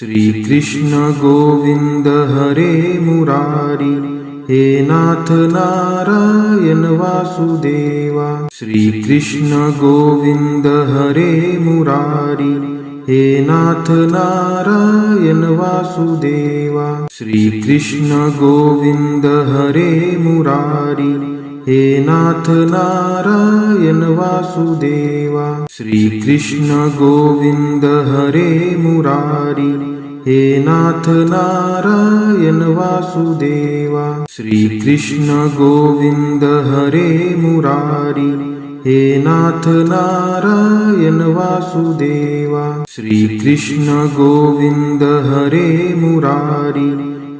श्री कृष्ण गोविंद हरे मुरारी, हे नाथ नारायण वासुदेवा। श्री कृष्ण गोविंद हरे मुरारी, हे नाथ नारायण वासुदेवा। श्री कृष्ण गोविंद हरे मुरारी, हे नाथ नारायण वासुदेवा। श्री कृष्ण गोविंद हरे मुरारी, हे नाथ नारायण वासुदेवा। श्री कृष्ण गोविंद हरे मुरारी, हे नाथ नारायण वासुदेवा। श्री कृष्ण गोविंद हरे मुरारी,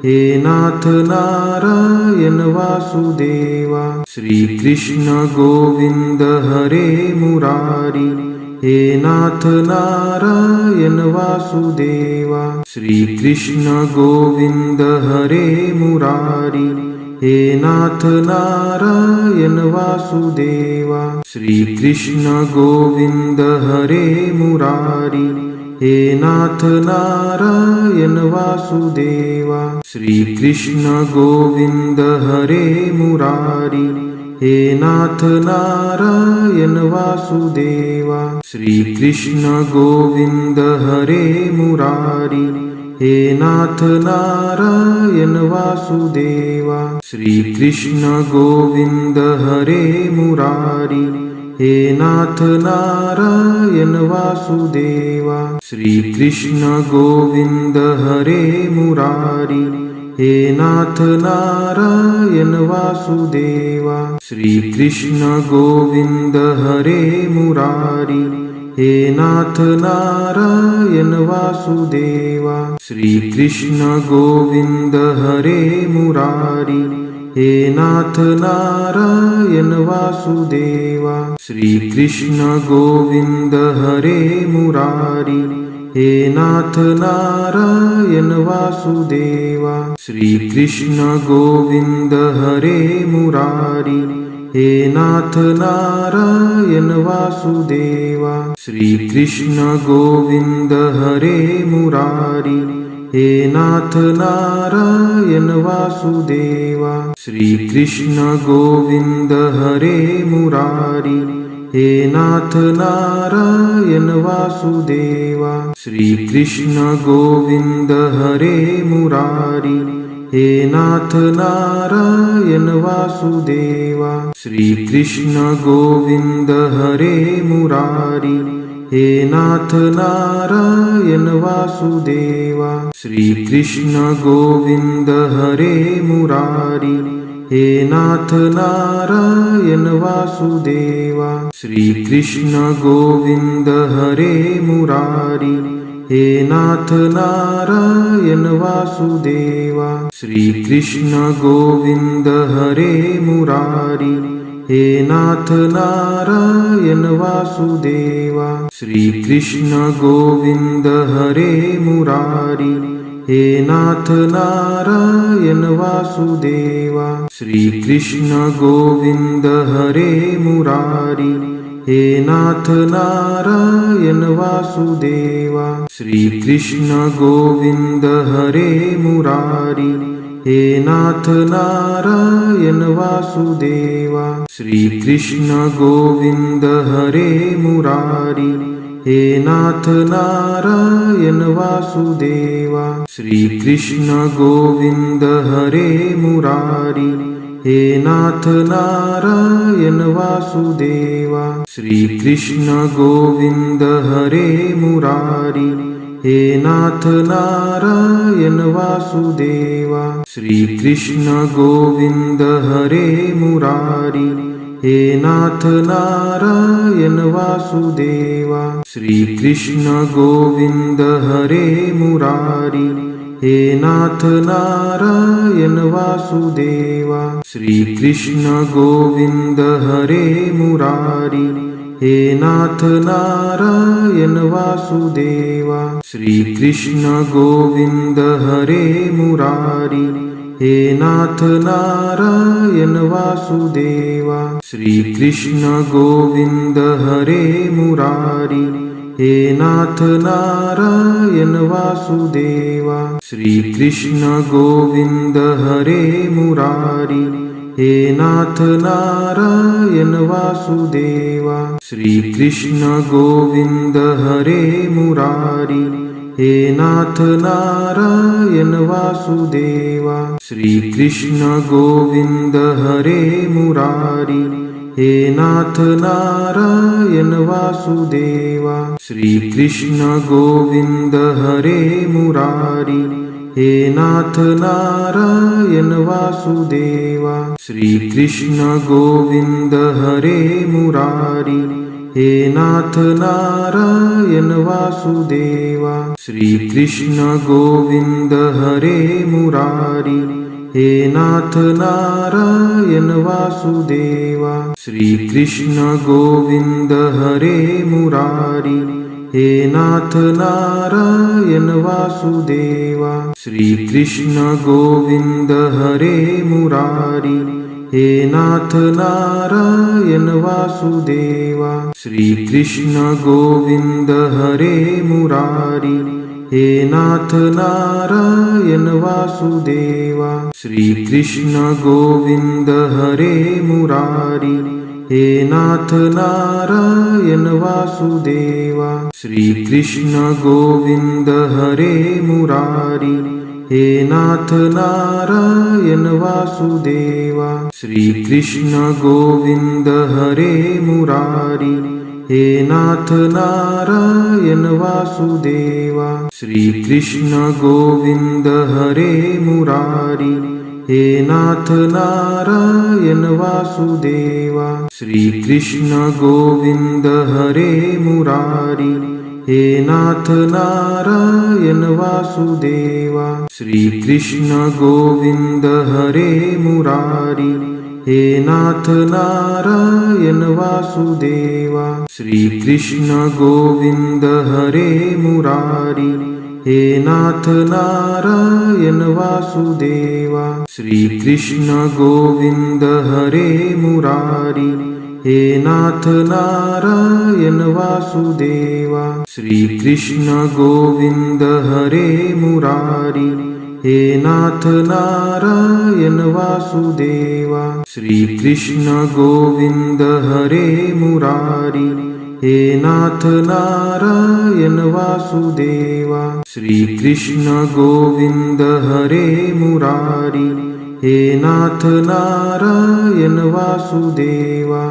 हे नाथ नारायण वासुदेवा। श्री कृष्ण गोविंद हरे मुरारी, हे नाथ नारायण वासुदेवा। श्री कृष्ण गोविंद हरे मुरारी, हे नाथ नारायण वासुदेवा। श्री कृष्ण गोविंद हरे मुरारी, हे नाथ नारायण वासुदेवा। श्री कृष्ण गोविंद हरे मुरारी, हे नाथ नारायण वासुदेवा। श्री कृष्ण गोविंद हरे मुरारी, हे नाथ नारायण वासुदेवा। श्री कृष्ण गोविंद हरे मुरारी, हे नाथ नारायण वासुदेवा। श्री कृष्ण गोविंद हरे मुरारी, हे नाथ नारायण वासुदेवा। श्री कृष्ण गोविंद हरे मुरारी, हे नाथ नारायण वासुदेवा। श्री कृष्ण गोविंद हरे मुरारी, हे नाथ नारायण वासुदेवा। श्री कृष्ण गोविंद हरे मुरारी, हे नाथ नारायण वासुदेवा। श्री कृष्ण गोविंद हरे मुरारी, हे नाथ नारायण वासुदेवा। श्री कृष्ण गोविंद हरे मुरारी, हे नाथ नारायण वासुदेवा। श्री कृष्ण गोविंद हरे मुरारी, हे नाथ नारायण वासुदेवा। श्री कृष्ण गोविंद हरे मुरारी, हे नाथ नारायण वासुदेवा। श्री कृष्ण गोविंद हरे मुरारी, हे नाथ नारायण वासुदेवा। श्री कृष्ण गोविंद हरे मुरारी, हे नाथ नारायण वासुदेवा। श्री कृष्ण गोविंद हरे मुरारी, हे नाथ नारायण वासुदेवा। श्री कृष्ण गोविंद हरे मुरारी, हे नाथ नारायण वासुदेवा। श्री कृष्ण गोविंद हरे मुरारी, हे नाथ नारायण वासुदेवा। श्री कृष्ण गोविंद हरे मुरारी, हे नाथ नारायण वासुदेवा। श्री कृष्ण गोविंद हरे मुरारी, हे नाथ नारायण वासुदेवा। श्री कृष्ण गोविंद हरे मुरारी, हे नाथ नारायण वासुदेवा। श्री कृष्ण गोविंद हरे मुरारी, हे नाथ नारायण वासुदेवा। श्री कृष्ण गोविंद हरे मुरारी, हे नाथ नारायण वासुदेवा। श्री कृष्ण गोविंद हरे मुरारी, हे नाथ नारायण वासुदेवा। श्री कृष्ण गोविंद हरे मुरारी, हे नाथ नारायण वासुदेवा। श्री कृष्ण गोविंद हरे मुरारी, हे नाथ नारायण वासुदेवा। श्री कृष्ण गोविंद हरे मुरारी, हे नाथ नारायण वासुदेवा। श्री कृष्ण गोविंद हरे मुरारी, हे नाथ नारायण वासुदेवा। श्री कृष्ण गोविंद हरे मुरारी, हे नाथ नारायण वासुदेवा। श्री कृष्ण गोविंद हरे मुरारी, हे नाथ नारायण वासुदेवा। श्री कृष्ण गोविंद हरे मुरारी, हे नाथ नारायण वासुदेवा। श्री कृष्ण गोविंद हरे मुरारी, हे नाथ नारायण वासुदेवा। श्री कृष्ण गोविंद हरे मुरारी, हे नाथ नारायण वासुदेवा। श्री कृष्ण गोविंद हरे मुरारी, हे नाथ नारायण वासुदेवा। श्री कृष्ण गोविंद हरे मुरारी, हे नाथ नारायण वासुदेवा। श्री कृष्ण गोविंद हरे मुरारी, हे नाथ नारायण वासुदेवा। श्री कृष्ण गोविंद हरे मुरारी, हे नाथ नारायण वासुदेवा। श्री कृष्ण गोविंद हरे मुरारी, हे नाथ नारायण वासुदेवा। श्री कृष्ण गोविंद हरे मुरारी, हे नाथ नारायण वासुदेवा। श्री कृष्ण गोविंद हरे मुरारी, हे नाथ नारायण वासुदेवा। श्री कृष्ण गोविंद हरे मुरारी, हे नाथ नारायण वासुदेवा। श्री कृष्ण गोविंद हरे मुरारी, हे नाथ नारायण वासुदेवा। श्री कृष्ण गोविंद हरे मुरारी, हे नाथ नारायण वासुदेवा। श्री कृष्ण गोविंद हरे मुरारी, हे नाथ नारायण वासुदेवा। श्री कृष्ण गोविंद हरे मुरारी, हे नाथ नारायण वासुदेवा। श्री कृष्ण गोविंद हरे मुरारी, हे नाथ नारायण वासुदेवा। श्री कृष्ण गोविंद हरे मुरारी, हे नाथ नारायण वासुदेवा। श्री कृष्ण गोविंद हरे मुरारी, हे नाथ नारायण वासुदेवा। श्री कृष्ण गोविंद हरे मुरारी, हे नाथ नारायण वासुदेवा।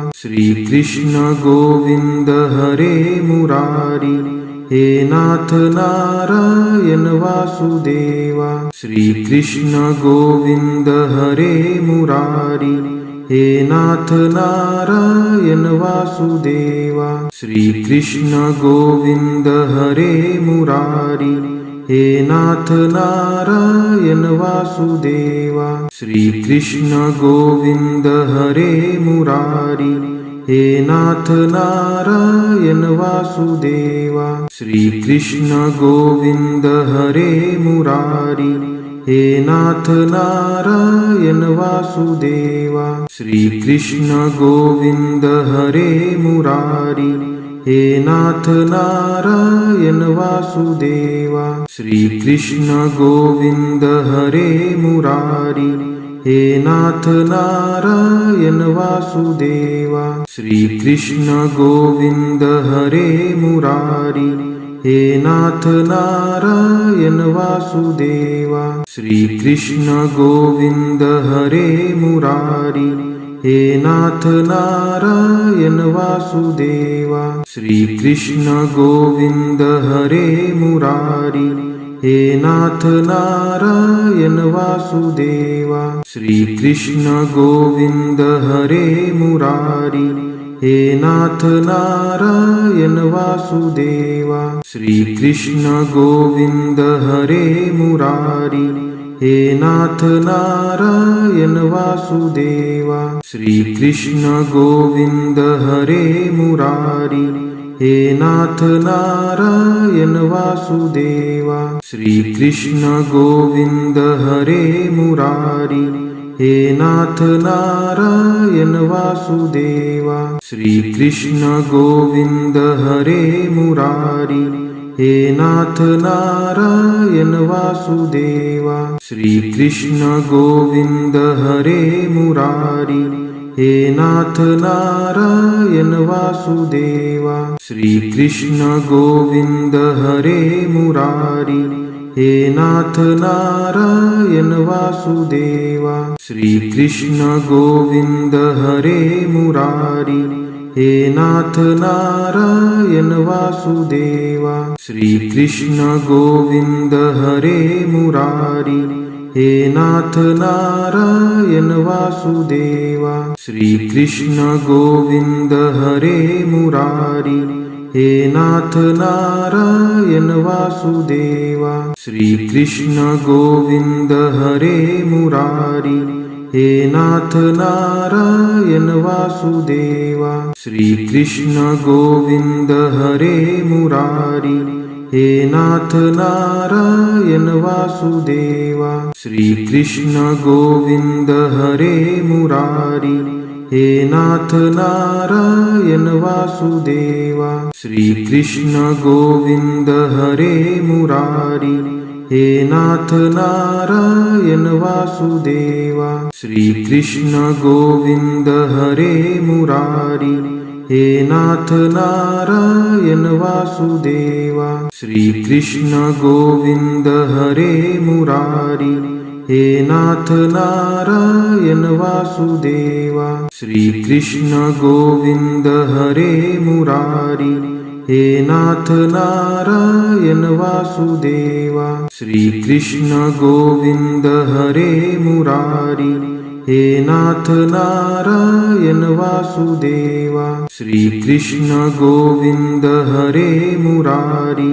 श्री कृष्ण गोविंद हरे मुरारी, हे नाथ नारायण वासुदेवा। श्री कृष्ण गोविंद हरे मुरारी, हे नाथ नारायण वासुदेवा। श्री कृष्ण गोविंद हरे मुरारी, हे नाथ नारायण वासुदेवा। श्री कृष्ण गोविंद हरे मुरारी, हे नाथ नारायण वासुदेवा। श्री कृष्ण गोविंद हरे मुरारी, हे नाथ नारायण वासुदेवा। श्री कृष्ण गोविंद हरे मुरारी, हे नाथ नारायण वासुदेवा। श्री कृष्ण गोविंद हरे मुरारी, हे नाथ नारायण वासुदेवा। श्री कृष्ण गोविंद हरे मुरारी, हे नाथ नारायण वासुदेवा। श्री कृष्ण गोविंद हरे मुरारी, हे नाथ नारायण वासुदेवा। श्री कृष्ण गोविंद हरे मुरारी, हे नाथ नारायण वासुदेवा। श्री कृष्ण गोविंद हरे मुरारी, हे नाथ नारायण वासुदेवा। श्री कृष्ण गोविंद हरे मुरारी, हे नाथ नारायण वासुदेवा। श्री कृष्ण गोविंद हरे मुरारी, हे नाथ नारायण वासुदेवा। श्री कृष्ण गोविंद हरे मुरारी, हे नाथ नारायण वासुदेवा। श्री कृष्ण गोविंद हरे मुरारी, हे नाथ नारायण वासुदेवा। श्री कृष्ण गोविंद हरे मुरारी, हे नाथ नारायण वासुदेवा। श्री कृष्ण गोविंद हरे मुरारी, हे नाथ नारायण वासुदेवा। श्री कृष्ण गोविंद हरे मुरारी, हे नाथ नारायण वासुदेवा। श्री कृष्ण गोविंद हरे मुरारी, हे नाथ नारायण वासुदेवा। श्री कृष्ण गोविंद हरे मुरारी, हे नाथ नारायण वासुदेवा। श्री कृष्ण गोविंद हरे मुरारी, हे नाथ नारायण वासुदेवा। श्री कृष्ण गोविंद हरे मुरारी, हे नाथ नारायण वासुदेवा। श्री कृष्ण गोविंद हरे मुरारी, हे नाथ नारायण वासुदेवा। श्री कृष्ण गोविंद हरे मुरारी, हे नाथ नारायण वासुदेवा। श्री कृष्ण गोविंद हरे मुरारी, हे नाथ नारायण वासुदेवा। श्री कृष्ण गोविंद हरे मुरारी, हे नाथ नारायण वासुदेवा। श्री कृष्ण गोविंद हरे मुरारी, हे नाथ नारायण वासुदेवा। श्री कृष्ण गोविंद हरे मुरारी,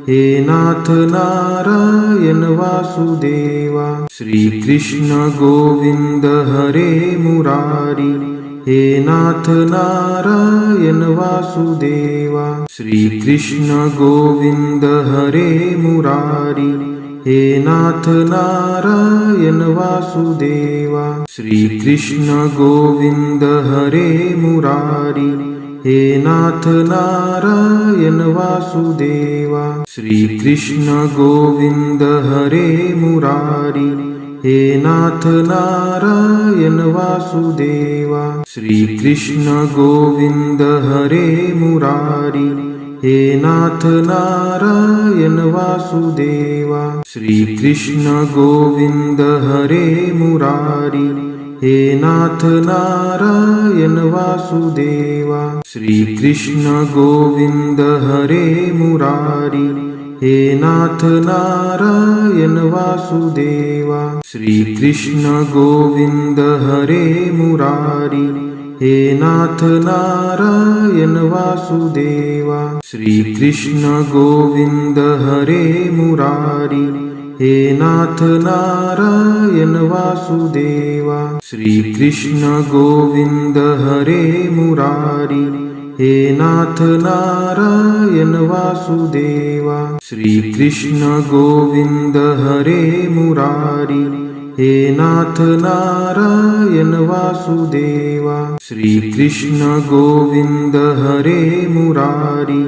हे नाथ नारायण वासुदेवा। श्री कृष्ण गोविंद हरे मुरारी, हे नाथ नारायण वासुदेवा। श्री कृष्ण गोविंद हरे मुरारी, हे नाथ नारायण वासुदेवा। श्री कृष्ण गोविंद हरे मुरारी, हे नाथ नारायण वासुदेवा। श्री कृष्ण गोविंद हरे मुरारी, हे नाथ नारायण वासुदेवा। श्री कृष्ण गोविंद हरे मुरारी, हे नाथ नारायण वासुदेवा। श्री कृष्ण गोविंद हरे मुरारी, हे नाथ नारायण वासुदेवा। श्री कृष्ण गोविंद हरे मुरारी, हे नाथ नारायण वासुदेवा। श्री कृष्ण गोविंद हरे मुरारी, हे नाथ नारायण वासुदेवा। श्री कृष्ण गोविंद हरे मुरारी, हे नाथ नारायण वासुदेवा। श्री कृष्ण गोविंद हरे मुरारी, हे नाथ नारायण वासुदेवा। श्री कृष्ण गोविंद हरे मुरारी, हे नाथ नारायण वासुदेवा। श्री कृष्ण गोविंद हरे मुरारी,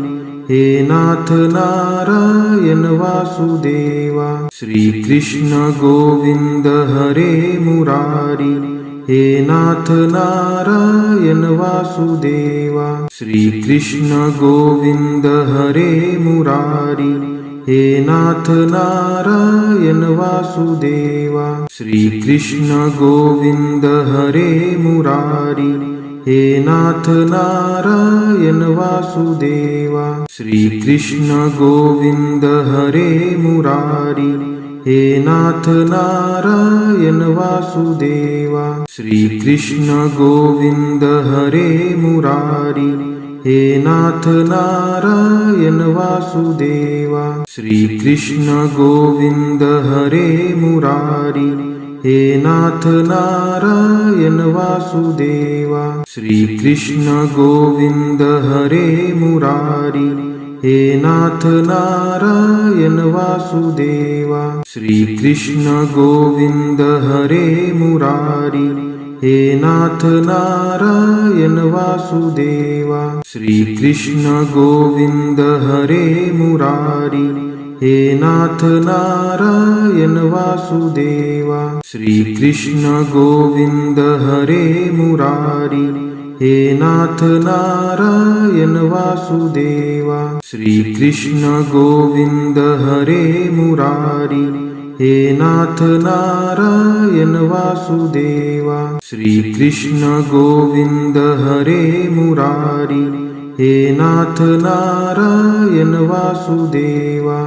हे नाथ नारायण वासुदेवा। श्री कृष्ण गोविंद हरे मुरारी, हे नाथ नारायण वासुदेवा। श्री कृष्ण गोविंद हरे मुरारी, हे नाथ नारायण वासुदेवा। श्री कृष्ण गोविंद हरे मुरारी, हे नाथ नारायण वासुदेवा। श्री कृष्ण गोविंद हरे मुरारी, हे नाथ नारायण वासुदेवा। श्री कृष्ण गोविंद हरे मुरारी, हे नाथ नारायण वासुदेवा। श्री कृष्ण गोविंद हरे मुरारी, हे नाथ नारायण वासुदेवा। श्री कृष्ण गोविंद हरे मुरारी, हे नाथ नारायण वासुदेवा। श्री कृष्ण गोविंद हरे मुरारी, हे नाथ नारायण वासुदेवा। श्री कृष्ण गोविंद हरे मुरारी, हे नाथ नारायण वासुदेवा। श्री कृष्ण गोविंद हरे मुरारी, हे नाथ नारायण वासुदेवा। श्री कृष्ण गोविंद हरे मुरारी, हे नाथ नारायण वासुदेवा। श्री कृष्ण गोविंद हरे मुरारी, हे नाथ नारायण वासुदेवा।